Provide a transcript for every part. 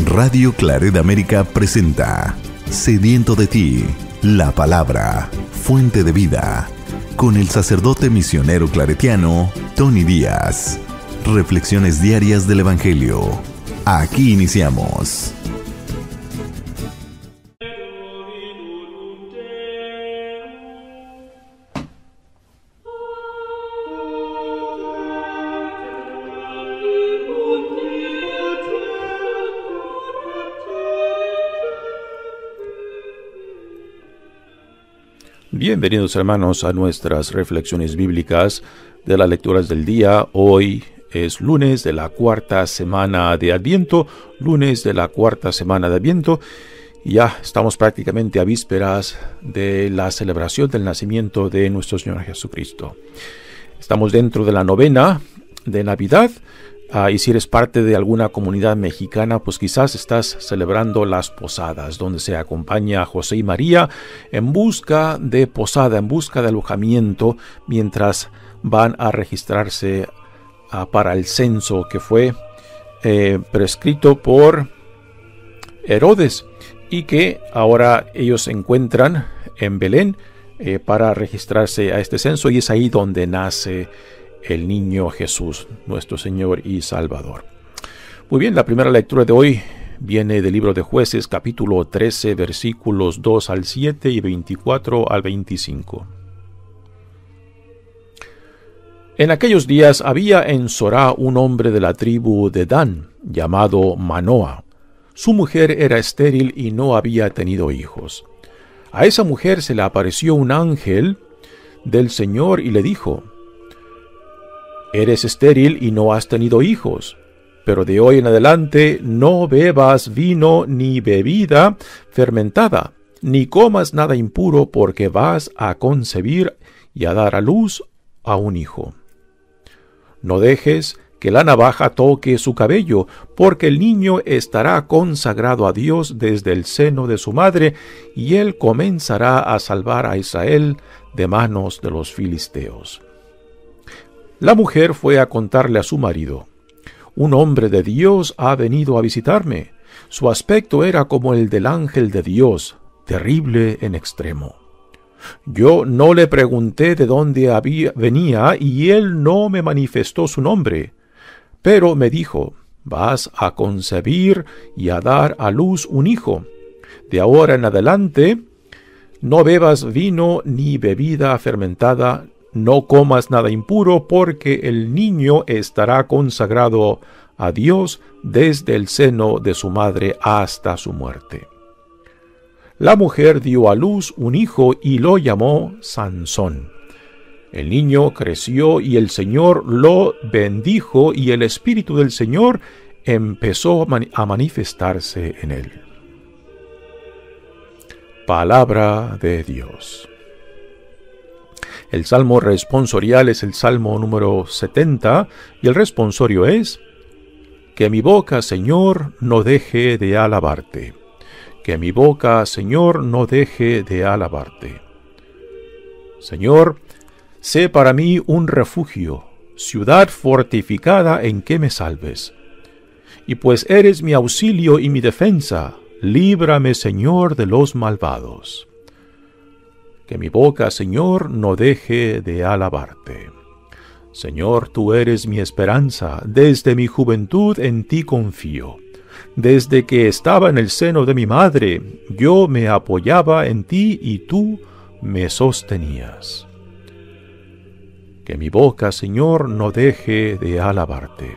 Radio Claret América presenta Sediento de ti, la palabra, fuente de vida, con el sacerdote misionero claretiano Tony Díaz. Reflexiones diarias del Evangelio. Aquí iniciamos. Bienvenidos, hermanos, a nuestras reflexiones bíblicas de las lecturas del día. Hoy es lunes de la cuarta semana de Adviento, y ya estamos prácticamente a vísperas de la celebración del nacimiento de nuestro Señor Jesucristo. Estamos dentro de la novena de Navidad. Y si eres parte de alguna comunidad mexicana, pues quizás estás celebrando las posadas, donde se acompaña a José y María en busca de posada, en busca de alojamiento, mientras van a registrarse para el censo que fue prescrito por Herodes, y que ahora ellos se encuentran en Belén para registrarse a este censo, y es ahí donde nace el niño Jesús, nuestro Señor y Salvador. Muy bien, la primera lectura de hoy viene del libro de Jueces, capítulo 13, versículos 2 al 7 y 24 al 25. En aquellos días había en Sorá un hombre de la tribu de Dan, llamado Manoa. Su mujer era estéril y no había tenido hijos. A esa mujer se le apareció un ángel del Señor y le dijo: «Eres estéril y no has tenido hijos, pero de hoy en adelante no bebas vino ni bebida fermentada, ni comas nada impuro, porque vas a concebir y a dar a luz a un hijo. No dejes que la navaja toque su cabello, porque el niño estará consagrado a Dios desde el seno de su madre, y él comenzará a salvar a Israel de manos de los filisteos». La mujer fue a contarle a su marido: «Un hombre de Dios ha venido a visitarme. Su aspecto era como el del ángel de Dios, terrible en extremo. Yo no le pregunté de dónde venía, y él no me manifestó su nombre. Pero me dijo: vas a concebir y a dar a luz un hijo. De ahora en adelante no bebas vino ni bebida fermentada, no comas nada impuro, porque el niño estará consagrado a Dios desde el seno de su madre hasta su muerte». La mujer dio a luz un hijo y lo llamó Sansón. El niño creció y el Señor lo bendijo, y el Espíritu del Señor empezó a manifestarse en él. Palabra de Dios. El salmo responsorial es el salmo número 70, y el responsorio es: «Que mi boca, Señor, no deje de alabarte. Que mi boca, Señor, no deje de alabarte. Señor, sé para mí un refugio, ciudad fortificada en que me salves. Y pues eres mi auxilio y mi defensa, líbrame, Señor, de los malvados. Que mi boca, Señor, no deje de alabarte. Señor, tú eres mi esperanza, desde mi juventud en ti confío. Desde que estaba en el seno de mi madre, yo me apoyaba en ti y tú me sostenías. Que mi boca, Señor, no deje de alabarte.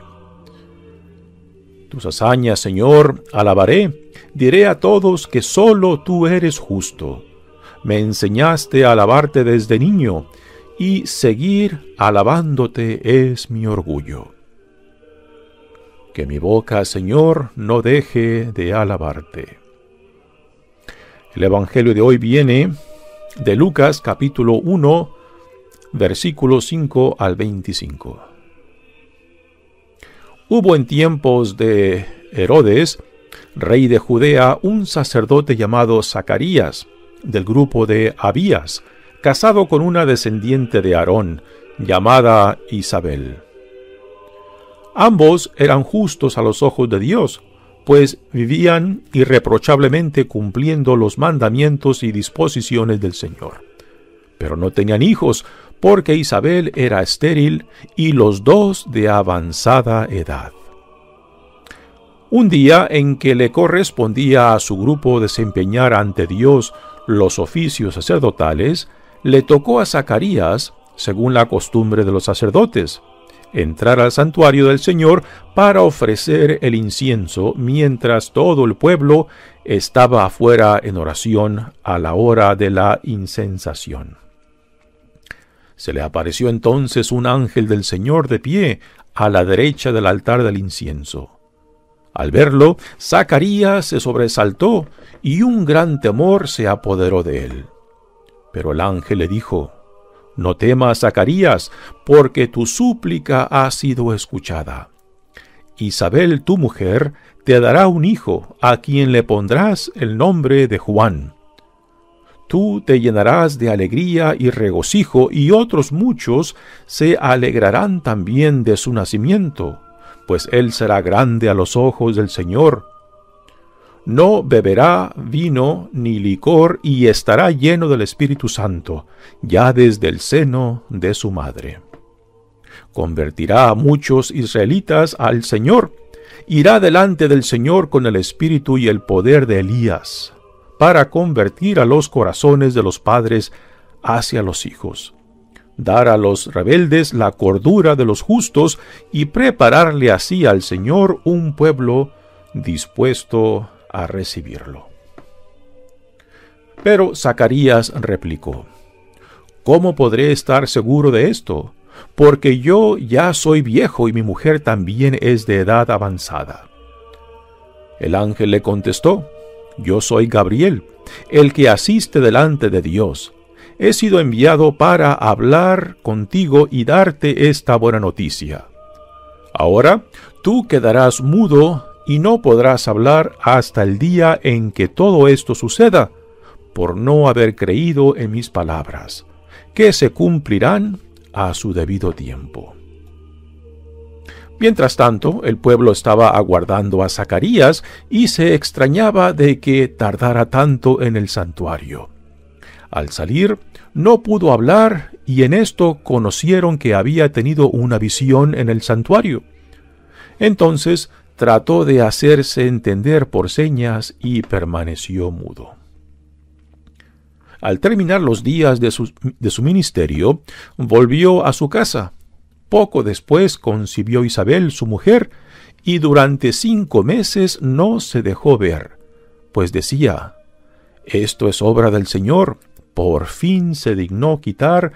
Tus hazañas, Señor, alabaré, diré a todos que solo tú eres justo. Me enseñaste a alabarte desde niño, y seguir alabándote es mi orgullo. Que mi boca, Señor, no deje de alabarte». El Evangelio de hoy viene de Lucas, capítulo 1, versículos 5 al 25. Hubo en tiempos de Herodes, rey de Judea, un sacerdote llamado Zacarías, del grupo de Abías, casado con una descendiente de Aarón, llamada Isabel. Ambos eran justos a los ojos de Dios, pues vivían irreprochablemente cumpliendo los mandamientos y disposiciones del Señor. Pero no tenían hijos, porque Isabel era estéril y los dos de avanzada edad. Un día en que le correspondía a su grupo desempeñar ante Dios los oficios sacerdotales, le tocó a Zacarías, según la costumbre de los sacerdotes, entrar al santuario del Señor para ofrecer el incienso mientras todo el pueblo estaba afuera en oración a la hora de la incensación. Se le apareció entonces un ángel del Señor de pie a la derecha del altar del incienso. Al verlo, Zacarías se sobresaltó y un gran temor se apoderó de él. Pero el ángel le dijo: «No temas, Zacarías, porque tu súplica ha sido escuchada. Isabel, tu mujer, te dará un hijo, a quien le pondrás el nombre de Juan. Tú te llenarás de alegría y regocijo, y otros muchos se alegrarán también de su nacimiento, pues él será grande a los ojos del Señor. No beberá vino ni licor, y estará lleno del Espíritu Santo, ya desde el seno de su madre. Convertirá a muchos israelitas al Señor. Irá delante del Señor con el espíritu y el poder de Elías, para convertir a los corazones de los padres hacia los hijos, dar a los rebeldes la cordura de los justos y prepararle así al Señor un pueblo dispuesto a recibirlo». Pero Zacarías replicó: «¿Cómo podré estar seguro de esto? Porque yo ya soy viejo y mi mujer también es de edad avanzada». El ángel le contestó: «Yo soy Gabriel, el que asiste delante de Dios. He sido enviado para hablar contigo y darte esta buena noticia. Ahora tú quedarás mudo y no podrás hablar hasta el día en que todo esto suceda, por no haber creído en mis palabras, que se cumplirán a su debido tiempo». Mientras tanto, el pueblo estaba aguardando a Zacarías y se extrañaba de que tardara tanto en el santuario. Al salir, no pudo hablar, y en esto conocieron que había tenido una visión en el santuario. Entonces trató de hacerse entender por señas y permaneció mudo. Al terminar los días de su ministerio, volvió a su casa. Poco después concibió Isabel, su mujer, y durante 5 meses no se dejó ver, pues decía: «Esto es obra del Señor, por fin se dignó quitar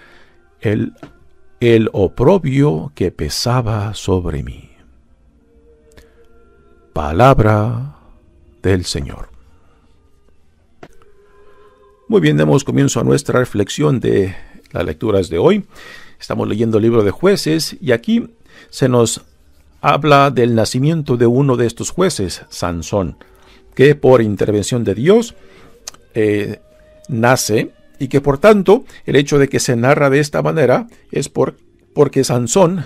el oprobio que pesaba sobre mí». Palabra del Señor. Muy bien, demos comienzo a nuestra reflexión de las lecturas de hoy. Estamos leyendo el libro de Jueces, y aquí se nos habla del nacimiento de uno de estos jueces, Sansón, que por intervención de Dios nace, y que por tanto el hecho de que se narra de esta manera es porque Sansón,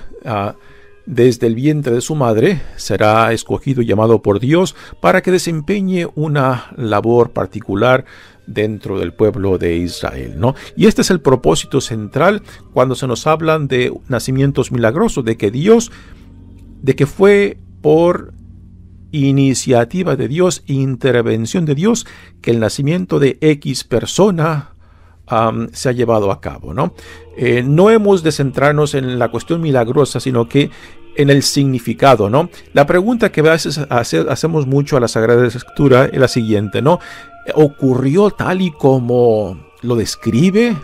desde el vientre de su madre, será escogido y llamado por Dios para que desempeñe una labor particular dentro del pueblo de Israel, ¿no? Y este es el propósito central cuando se nos hablan de nacimientos milagrosos, de que fue por iniciativa de Dios, intervención de Dios, que el nacimiento de X persona se ha llevado a cabo, ¿no? No hemos de centrarnos en la cuestión milagrosa, sino que en el significado, ¿no? La pregunta que a veces hacemos mucho a la Sagrada Escritura es la siguiente, ¿no? ¿Ocurrió tal y como lo describe?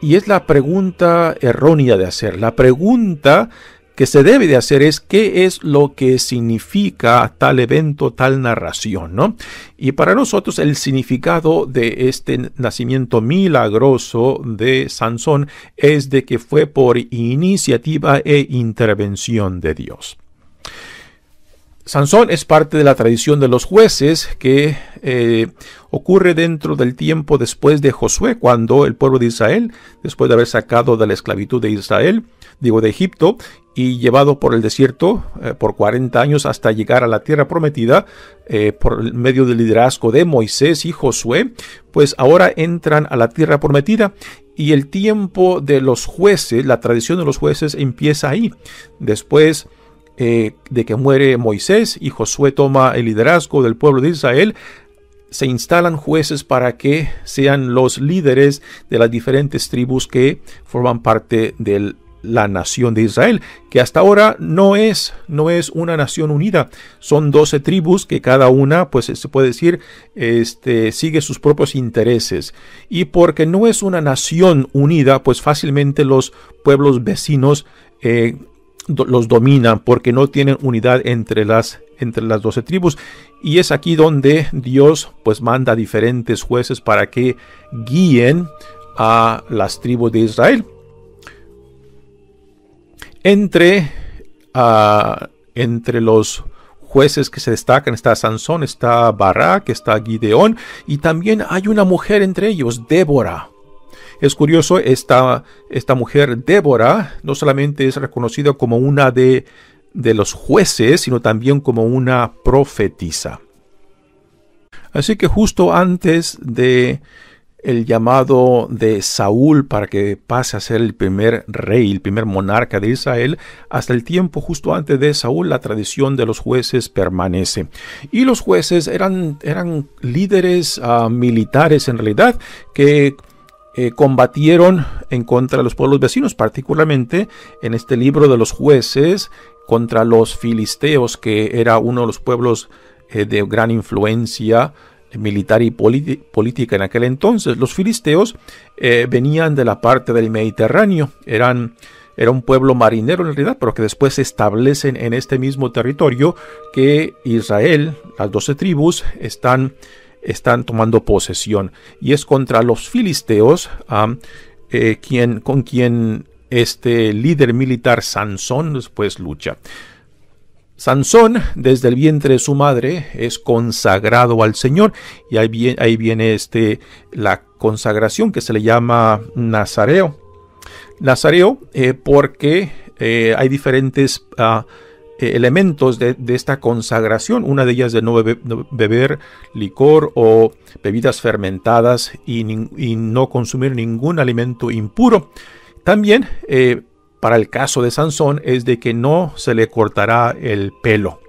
Y es la pregunta errónea de hacer. La pregunta que se debe de hacer es: ¿qué es lo que significa tal evento, tal narración, ¿no? Y para nosotros el significado de este nacimiento milagroso de Sansón es de que fue por iniciativa e intervención de Dios. Sansón es parte de la tradición de los jueces que ocurre dentro del tiempo después de Josué, cuando el pueblo de Israel, después de haber sacado de la esclavitud de Israel, de Egipto, y llevado por el desierto por 40 años hasta llegar a la tierra prometida por medio del liderazgo de Moisés y Josué, pues ahora entran a la tierra prometida y el tiempo de los jueces, la tradición de los jueces empieza ahí. Después de que muere Moisés y Josué toma el liderazgo del pueblo de Israel, se instalan jueces para que sean los líderes de las diferentes tribus que forman parte de la nación de Israel, que hasta ahora no es una nación unida. Son 12 tribus que cada una, pues se puede decir, sigue sus propios intereses. Y porque no es una nación unida, pues fácilmente los pueblos vecinos los dominan porque no tienen unidad entre las 12 tribus. Y es aquí donde Dios pues manda diferentes jueces para que guíen a las tribus de Israel. Entre los jueces que se destacan está Sansón, está Barak, está Gideón, y también hay una mujer entre ellos, Débora. Es curioso, esta mujer Débora no solamente es reconocida como una de los jueces, sino también como una profetisa. Así que justo antes de el llamado de Saúl para que pase a ser el primer rey, el primer monarca de Israel, hasta el tiempo justo antes de Saúl, la tradición de los jueces permanece. Y los jueces eran líderes militares en realidad, que combatieron en contra de los pueblos vecinos, particularmente en este libro de los jueces, contra los filisteos, que era uno de los pueblos de gran influencia militar y política en aquel entonces. Los filisteos venían de la parte del Mediterráneo, era un pueblo marinero en realidad, pero que después se establecen en este mismo territorio que Israel, las 12 tribus, están tomando posesión, y es contra los filisteos con quien este líder militar Sansón después lucha. Sansón, desde el vientre de su madre, es consagrado al Señor, y ahí viene la consagración que se le llama nazareo. Nazareo porque hay diferentes elementos de esta consagración. Una de ellas de no beber licor o bebidas fermentadas y no consumir ningún alimento impuro. También para el caso de Sansón es de que no se le cortará el pelo.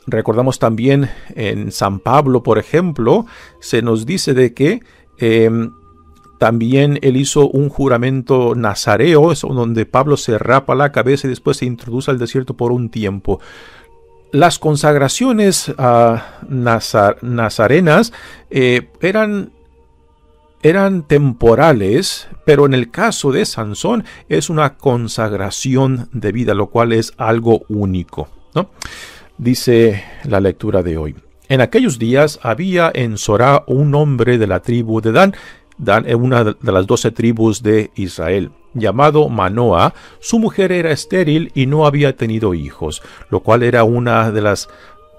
Recordamos también en San Pablo, por ejemplo, se nos dice de que también él hizo un juramento nazareo, donde Pablo se rapa la cabeza y después se introduce al desierto por un tiempo. Las consagraciones nazarenas eran temporales, pero en el caso de Sansón es una consagración de vida, lo cual es algo único, ¿no? Dice la lectura de hoy: en aquellos días había en Sorá un hombre de la tribu de Dan es una de las 12 tribus de Israel, llamado Manoah. Su mujer era estéril y no había tenido hijos, lo cual era una de las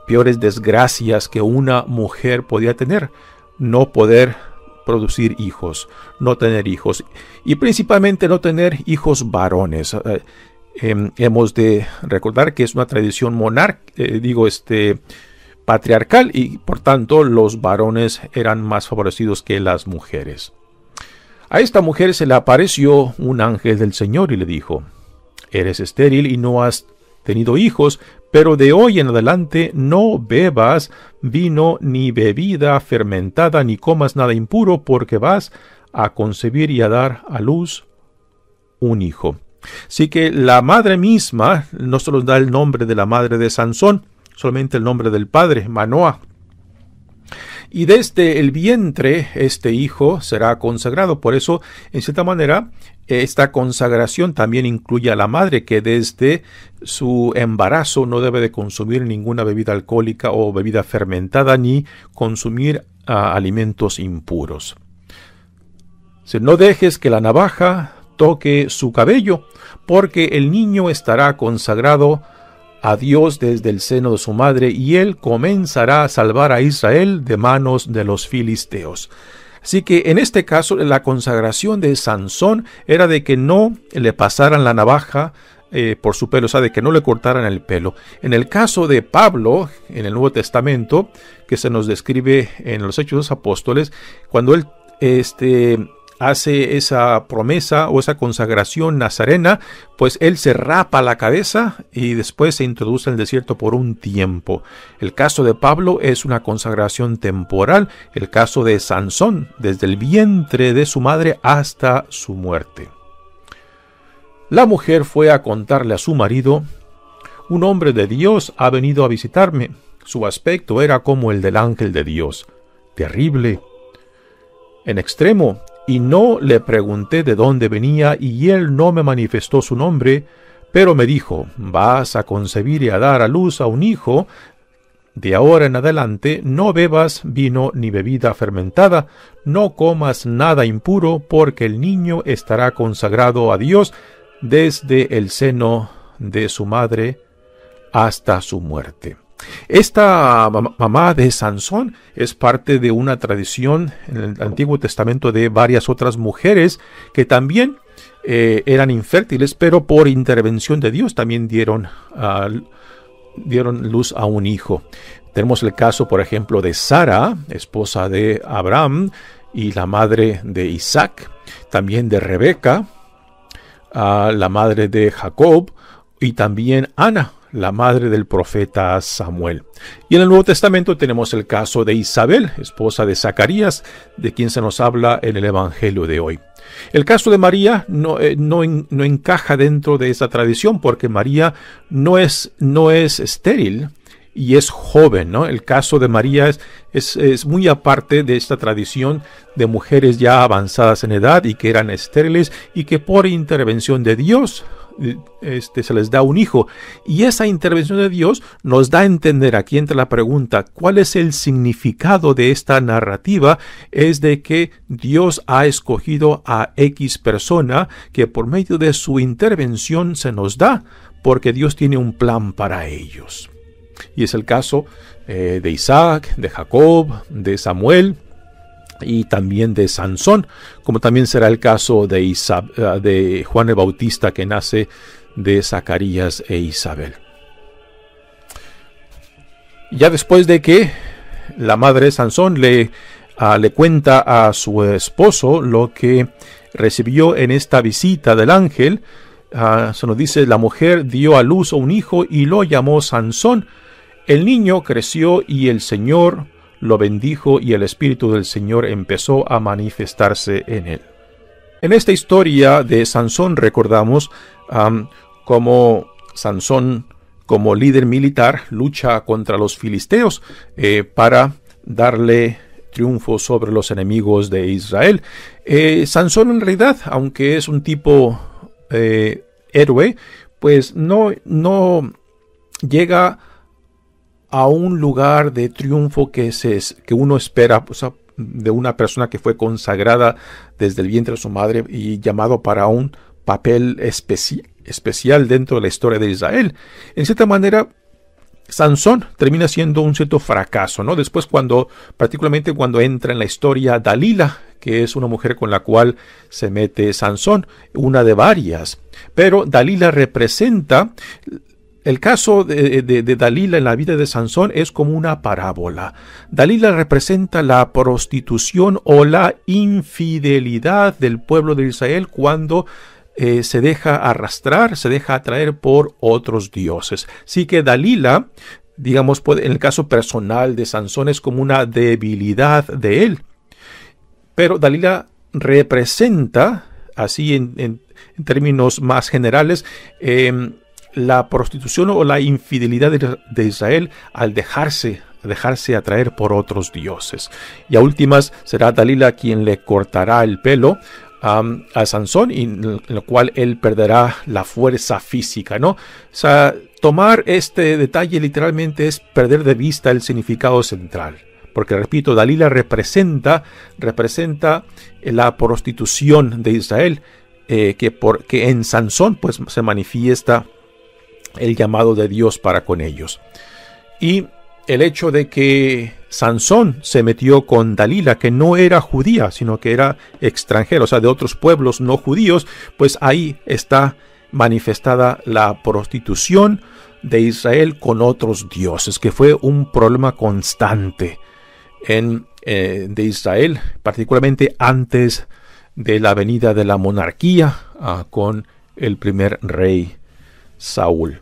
peores desgracias que una mujer podía tener: no poder producir hijos, no tener hijos, y principalmente no tener hijos varones. Hemos de recordar que es una tradición patriarcal, y por tanto los varones eran más favorecidos que las mujeres. A esta mujer se le apareció un ángel del Señor y le dijo: eres estéril y no has tenido hijos, pero de hoy en adelante no bebas vino ni bebida fermentada, ni comas nada impuro, porque vas a concebir y a dar a luz un hijo. Así que la madre misma no se nos da el nombre de la madre de Sansón, solamente el nombre del padre, Manoah. Y desde el vientre este hijo será consagrado. Por eso, en cierta manera, esta consagración también incluye a la madre, que desde su embarazo no debe de consumir ninguna bebida alcohólica o bebida fermentada, ni consumir alimentos impuros. No dejes que la navaja toque su cabello, porque el niño estará consagrado a Dios desde el seno de su madre, y él comenzará a salvar a Israel de manos de los filisteos. Así que en este caso la consagración de Sansón era de que no le pasaran la navaja por su pelo, o sea, de que no le cortaran el pelo. En el caso de Pablo, en el Nuevo Testamento, que se nos describe en los Hechos de los Apóstoles, cuando él hace esa promesa o esa consagración nazarena, pues él se rapa la cabeza y después se introduce en el desierto por un tiempo. El caso de Pablo es una consagración temporal. El caso de Sansón, desde el vientre de su madre hasta su muerte. La mujer fue a contarle a su marido: un hombre de Dios ha venido a visitarme. Su aspecto era como el del ángel de Dios, terrible en extremo, y no le pregunté de dónde venía, y él no me manifestó su nombre, pero me dijo: vas a concebir y a dar a luz a un hijo. De ahora en adelante no bebas vino ni bebida fermentada, no comas nada impuro, porque el niño estará consagrado a Dios desde el seno de su madre hasta su muerte. Esta mamá de Sansón es parte de una tradición en el Antiguo Testamento de varias otras mujeres que también eran infértiles, pero por intervención de Dios también dieron luz a un hijo. Tenemos el caso, por ejemplo, de Sara, esposa de Abraham y la madre de Isaac, también de Rebeca, la madre de Jacob, y también Ana, la madre del profeta Samuel. Y en el Nuevo Testamento tenemos el caso de Isabel, esposa de Zacarías, de quien se nos habla en el Evangelio de hoy. El caso de María no encaja dentro de esa tradición, porque María no es estéril y es joven, ¿no? El caso de María es muy aparte de esta tradición de mujeres ya avanzadas en edad y que eran estériles y que por intervención de Dios se les da un hijo. Y esa intervención de Dios nos da a entender, aquí entra la pregunta: ¿cuál es el significado de esta narrativa? Es de que Dios ha escogido a X persona que por medio de su intervención se nos da, porque Dios tiene un plan para ellos. Y es el caso de Isaac, de Jacob, de Samuel y también de Sansón, como también será el caso de Juan el Bautista, que nace de Zacarías e Isabel. Ya después de que la madre de Sansón le cuenta a su esposo lo que recibió en esta visita del ángel, se nos dice: la mujer dio a luz a un hijo y lo llamó Sansón. El niño creció y el Señor lo bendijo, y el Espíritu del Señor empezó a manifestarse en él. En esta historia de Sansón recordamos cómo Sansón, como líder militar, lucha contra los filisteos para darle triunfo sobre los enemigos de Israel. Sansón, en realidad, aunque es un tipo héroe, pues no llega a un lugar de triunfo que uno espera, o sea, de una persona que fue consagrada desde el vientre de su madre y llamado para un papel especial dentro de la historia de Israel. En cierta manera, Sansón termina siendo un cierto fracaso, ¿no? Después, particularmente cuando entra en la historia Dalila, que es una mujer con la cual se mete Sansón, una de varias. Pero Dalila representa... El caso de Dalila en la vida de Sansón es como una parábola. Dalila representa la prostitución o la infidelidad del pueblo de Israel cuando se deja arrastrar, se deja atraer por otros dioses. Así que Dalila, digamos, en el caso personal de Sansón, es como una debilidad de él. Pero Dalila representa, así en términos más generales, la prostitución o la infidelidad de Israel al dejarse atraer por otros dioses. Y a últimas será Dalila quien le cortará el pelo a Sansón, y en lo cual él perderá la fuerza física, ¿no? O sea, tomar este detalle literalmente es perder de vista el significado central. Porque, repito, Dalila representa la prostitución de Israel, que en Sansón pues se manifiesta el llamado de Dios para con ellos. Y el hecho de que Sansón se metió con Dalila, que no era judía, sino que era extranjera, o sea, de otros pueblos no judíos, pues ahí está manifestada la prostitución de Israel con otros dioses, que fue un problema constante de Israel, particularmente antes de la venida de la monarquía con el primer rey Saúl.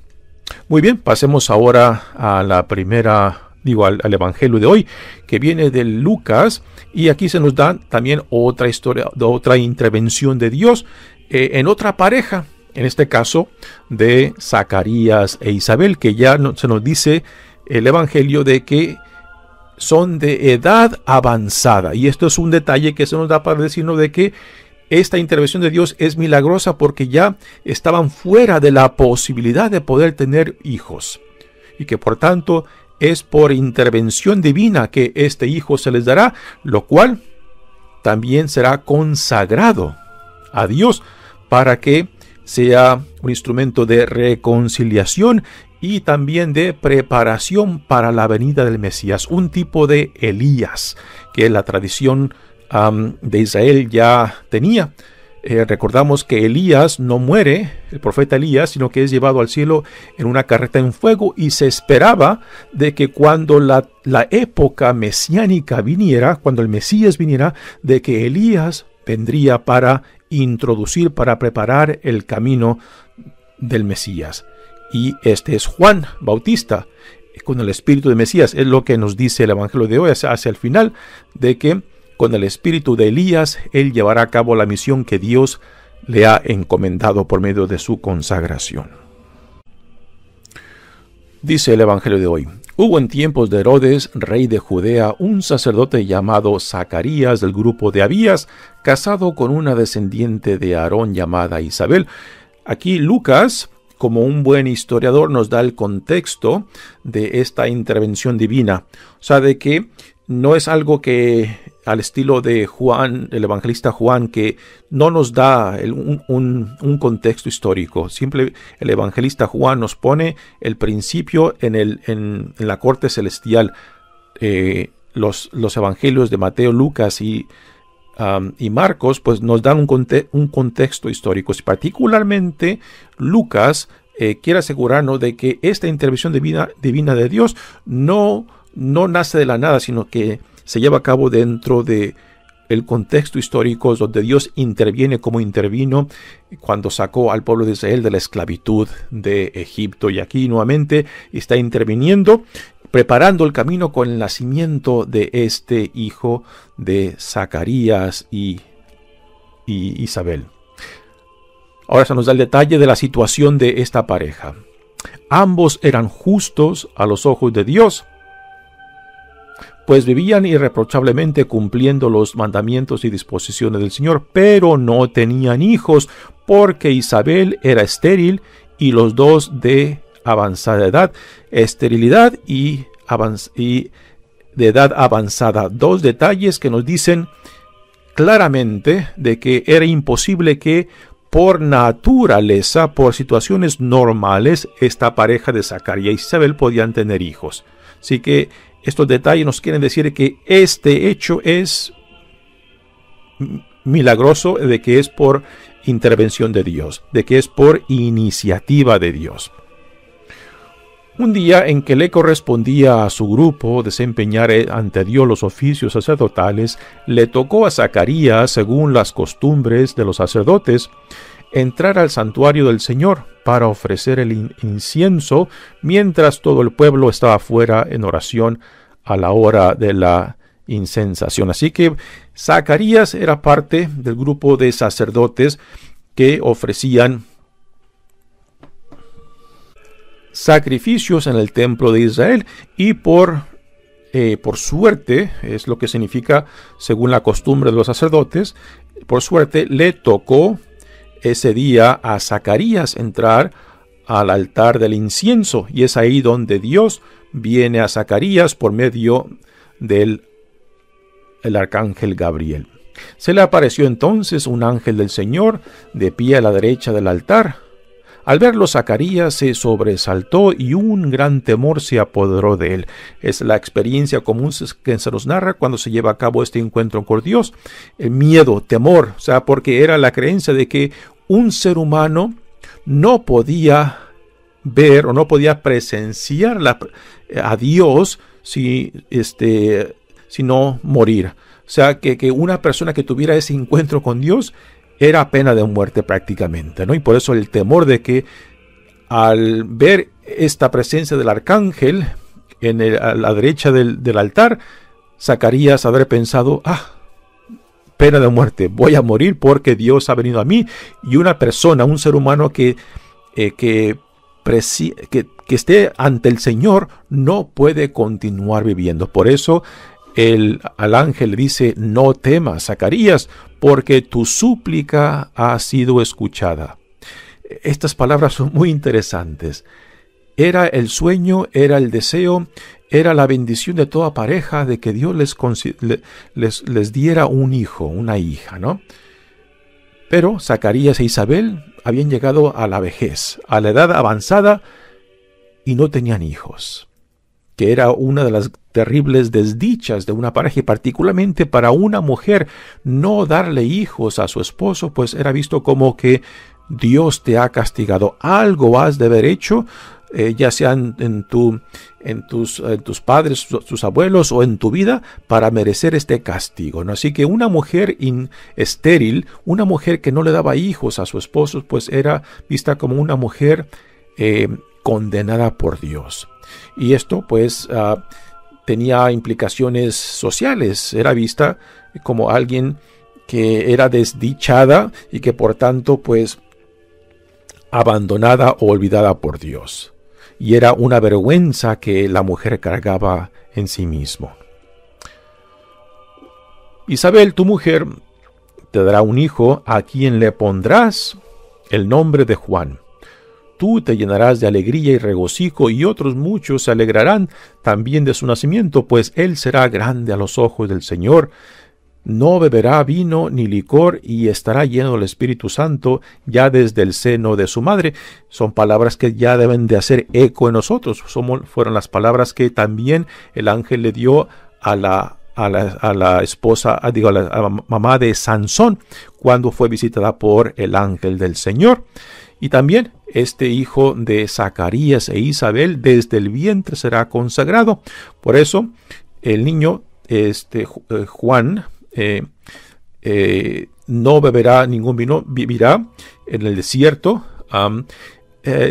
Muy bien, pasemos ahora a la primera, al evangelio de hoy, que viene de Lucas, y aquí se nos da también otra historia, otra intervención de Dios en otra pareja, en este caso de Zacarías e Isabel, que ya se nos dice el evangelio de que son de edad avanzada, y esto es un detalle que se nos da para decirnos de que esta intervención de Dios es milagrosa porque ya estaban fuera de la posibilidad de poder tener hijos, y que por tanto es por intervención divina que este hijo se les dará, lo cual también será consagrado a Dios para que sea un instrumento de reconciliación y también de preparación para la venida del Mesías, un tipo de Elías que la tradición de Israel ya tenía. Recordamos que Elías no muere, el profeta Elías, sino que es llevado al cielo en una carreta en fuego, y se esperaba de que cuando la época mesiánica viniera, cuando el Mesías viniera, de que Elías vendría para introducir, para preparar el camino del Mesías. Y este es Juan Bautista, con el espíritu de Mesías. Es lo que nos dice el evangelio de hoy hacia el final, de que con el espíritu de Elías, él llevará a cabo la misión que Dios le ha encomendado por medio de su consagración. Dice el evangelio de hoy: hubo en tiempos de Herodes, rey de Judea, un sacerdote llamado Zacarías del grupo de Abías, casado con una descendiente de Aarón llamada Isabel. Aquí Lucas, como un buen historiador, nos da el contexto de esta intervención divina. O sea, de que no es algo que al estilo de Juan, el evangelista Juan, que no nos da un contexto histórico. Simple, el evangelista Juan nos pone el principio en la corte celestial. Los evangelios de Mateo, Lucas y Marcos pues nos dan un contexto histórico. Y particularmente Lucas quiere asegurarnos de que esta intervención divina de Dios no nace de la nada, sino que se lleva a cabo dentro de el contexto histórico donde Dios interviene como intervino cuando sacó al pueblo de Israel de la esclavitud de Egipto. Y aquí nuevamente está interviniendo, preparando el camino con el nacimiento de este hijo de Zacarías y Isabel. Ahora se nos da el detalle de la situación de esta pareja. Ambos eran justos a los ojos de Dios, pues vivían irreprochablemente cumpliendo los mandamientos y disposiciones del Señor, pero no tenían hijos, porque Isabel era estéril y los dos de avanzada edad. Esterilidad y de edad avanzada. Dos detalles que nos dicen claramente de que era imposible que por naturaleza, por situaciones normales, esta pareja de Zacarías y Isabel podían tener hijos. Así que estos detalles nos quieren decir que este hecho es milagroso, de que es por intervención de Dios, de que es por iniciativa de Dios. Un día en que le correspondía a su grupo desempeñar ante Dios los oficios sacerdotales, le tocó a Zacarías, según las costumbres de los sacerdotes, entrar al santuario del Señor para ofrecer el incienso, mientras todo el pueblo estaba fuera en oración a la hora de la incensación. Así que Zacarías era parte del grupo de sacerdotes que ofrecían sacrificios en el templo de Israel, y por suerte, es lo que significa según la costumbre de los sacerdotes, por suerte le tocó ese día a Zacarías entrar al altar del incienso, y es ahí donde Dios viene a Zacarías por medio del arcángel Gabriel. Se le apareció entonces un ángel del Señor de pie a la derecha del altar. Al verlo, Zacarías se sobresaltó y un gran temor se apoderó de él. Es la experiencia común que se nos narra cuando se lleva a cabo este encuentro con Dios. El miedo, temor, o sea, porque era la creencia de que un ser humano no podía ver o no podía presenciar a Dios si no morir. O sea, que una persona que tuviera ese encuentro con Dios era pena de muerte prácticamente, ¿no? Y por eso el temor de que al ver esta presencia del arcángel a la derecha del altar, Zacarías haber pensado, pena de muerte, voy a morir porque Dios ha venido a mí. Y una persona, un ser humano que esté ante el Señor no puede continuar viviendo. Por eso al ángel le dice, no temas, Zacarías, porque tu súplica ha sido escuchada. Estas palabras son muy interesantes. Era el sueño, era el deseo, era la bendición de toda pareja de que Dios les diera un hijo, una hija, ¿no? Pero Zacarías e Isabel habían llegado a la vejez, a la edad avanzada, y no tenían hijos, que era una de las terribles desdichas de una pareja, y particularmente para una mujer, no darle hijos a su esposo, pues era visto como que Dios te ha castigado. Algo has de haber hecho, ya sean en tus padres, tus abuelos o en tu vida, para merecer este castigo, ¿no? Así que una mujer estéril, una mujer que no le daba hijos a su esposo, pues era vista como una mujer condenada por Dios. Y esto pues tenía implicaciones sociales. Era vista como alguien que era desdichada y que por tanto pues abandonada o olvidada por Dios. Y era una vergüenza que la mujer cargaba en sí mismo. Isabel, tu mujer, te dará un hijo a quien le pondrás el nombre de Juan. Tú te llenarás de alegría y regocijo, y otros muchos se alegrarán también de su nacimiento, pues él será grande a los ojos del Señor. No beberá vino ni licor, y estará lleno del Espíritu Santo ya desde el seno de su madre. Son palabras que ya deben de hacer eco en nosotros. Fueron las palabras que también el ángel le dio a la esposa, a la mamá de Sansón, cuando fue visitada por el ángel del Señor. Y también este hijo de Zacarías e Isabel desde el vientre será consagrado. Por eso el niño, Juan, no beberá ningún vino, vivirá en el desierto.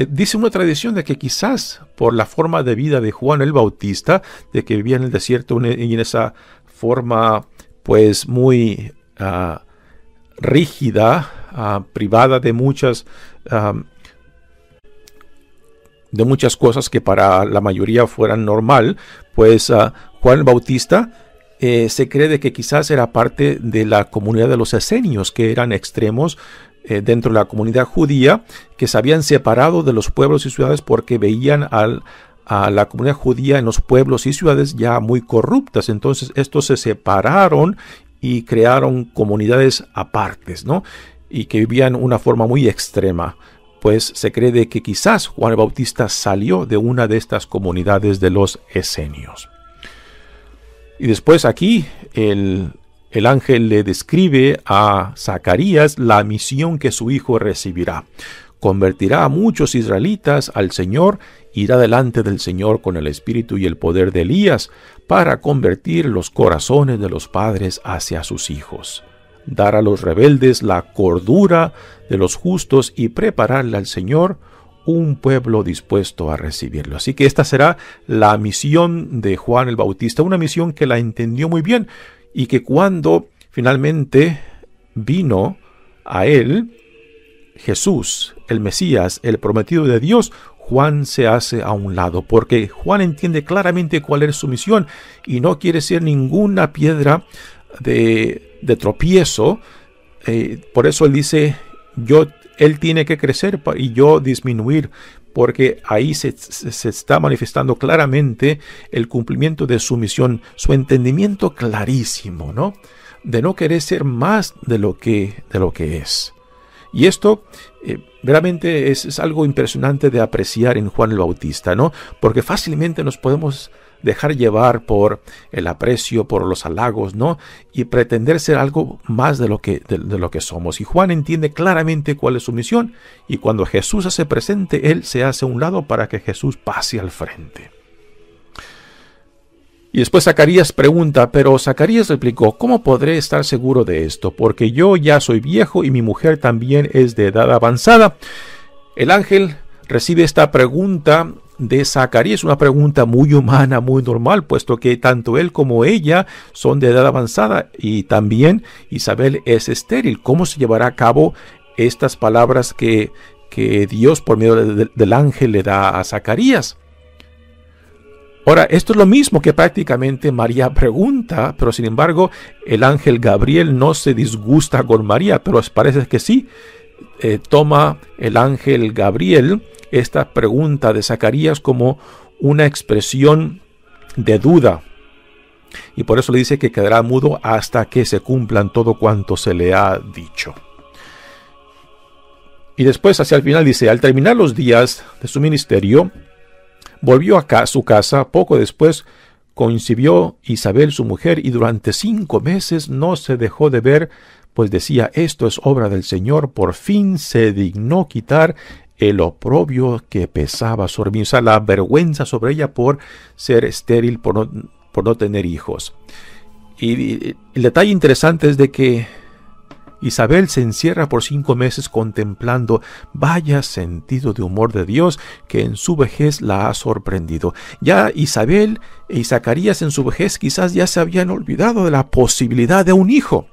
Dice una tradición de que quizás por la forma de vida de Juan el Bautista, de que vivía en el desierto y en esa forma pues muy rígida, privada de muchas cosas que para la mayoría fueran normal, pues Juan el Bautista se cree de que quizás era parte de la comunidad de los esenios, que eran extremos dentro de la comunidad judía, que se habían separado de los pueblos y ciudades porque veían a la comunidad judía en los pueblos y ciudades ya muy corruptas. Entonces estos se separaron y crearon comunidades apartes, ¿no? Y que vivían una forma muy extrema. Pues se cree de que quizás Juan el Bautista salió de una de estas comunidades de los esenios. Y después aquí el ángel le describe a Zacarías la misión que su hijo recibirá. Convertirá a muchos israelitas al Señor, irá delante del Señor con el espíritu y el poder de Elías, para convertir los corazones de los padres hacia sus hijos, dar a los rebeldes la cordura de los justos y prepararle al Señor un pueblo dispuesto a recibirlo. Así que esta será la misión de Juan el Bautista, una misión que la entendió muy bien, y que cuando finalmente vino a él Jesús, el Mesías, el prometido de Dios, Juan se hace a un lado, porque Juan entiende claramente cuál es su misión y no quiere ser ninguna piedra de tropiezo. Por eso él dice, él tiene que crecer y yo disminuir, porque ahí se está manifestando claramente el cumplimiento de su misión, su entendimiento clarísimo, ¿no? De no querer ser más de lo que es. Y esto realmente es algo impresionante de apreciar en Juan el Bautista, ¿no? Porque fácilmente nos podemos dejar llevar por el aprecio, por los halagos, ¿no? Y pretender ser algo más de lo que somos. Y Juan entiende claramente cuál es su misión. Y cuando Jesús se hace presente, él se hace a un lado para que Jesús pase al frente. Y después Zacarías pregunta, pero Zacarías replicó, ¿cómo podré estar seguro de esto? Porque yo ya soy viejo y mi mujer también es de edad avanzada. El ángel recibe esta pregunta de Zacarías, una pregunta muy humana, muy normal, puesto que tanto él como ella son de edad avanzada y también Isabel es estéril. ¿Cómo se llevará a cabo estas palabras que Dios por medio del ángel le da a Zacarías? Ahora, esto es lo mismo que prácticamente María pregunta, pero sin embargo el ángel Gabriel no se disgusta con María, pero parece que sí. Toma el ángel Gabriel esta pregunta de Zacarías como una expresión de duda. Y por eso le dice que quedará mudo hasta que se cumplan todo cuanto se le ha dicho. Y después hacia el final dice, al terminar los días de su ministerio, volvió a su casa. Poco después concibió Isabel su mujer y durante 5 meses no se dejó de ver, pues decía, esto es obra del Señor. Por fin se dignó quitar el oprobio que pesaba sobre mí, o sea, la vergüenza sobre ella por ser estéril, por no tener hijos. Y el detalle interesante es de que Isabel se encierra por 5 meses contemplando. Vaya sentido de humor de Dios que en su vejez la ha sorprendido. Ya Isabel y Zacarías en su vejez quizás ya se habían olvidado de la posibilidad de un hijo.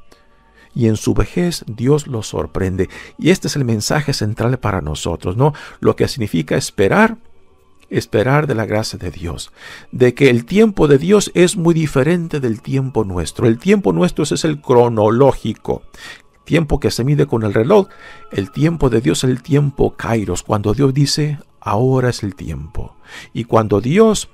Y en su vejez Dios los sorprende. Y este es el mensaje central para nosotros, ¿no? Lo que significa esperar de la gracia de Dios. De que el tiempo de Dios es muy diferente del tiempo nuestro. El tiempo nuestro es el cronológico. Tiempo que se mide con el reloj. El tiempo de Dios es el tiempo kairos. Cuando Dios dice, ahora es el tiempo. Y cuando Dios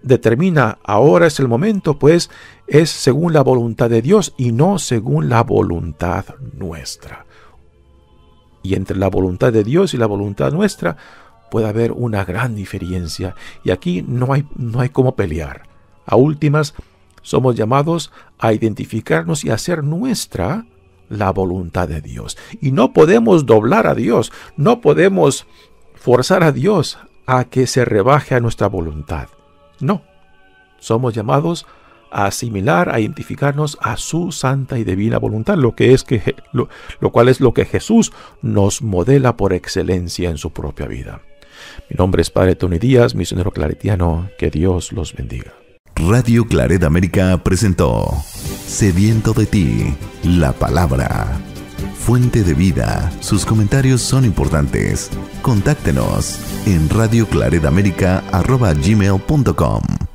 determina ahora es el momento, pues es según la voluntad de Dios y no según la voluntad nuestra. Y entre la voluntad de Dios y la voluntad nuestra puede haber una gran diferencia. Y aquí no hay cómo pelear. A últimas, somos llamados a identificarnos y hacer nuestra la voluntad de Dios. Y no podemos doblar a Dios. No podemos forzar a Dios a que se rebaje a nuestra voluntad. No, somos llamados a asimilar, a identificarnos a su santa y divina voluntad, lo cual es lo que Jesús nos modela por excelencia en su propia vida. Mi nombre es Padre Tony Díaz, misionero claretiano. Que Dios los bendiga. Radio Claret América presentó Sediento de ti, la palabra. Fuente de vida. Sus comentarios son importantes. Contáctenos en radioclaretamerica@gmail.com.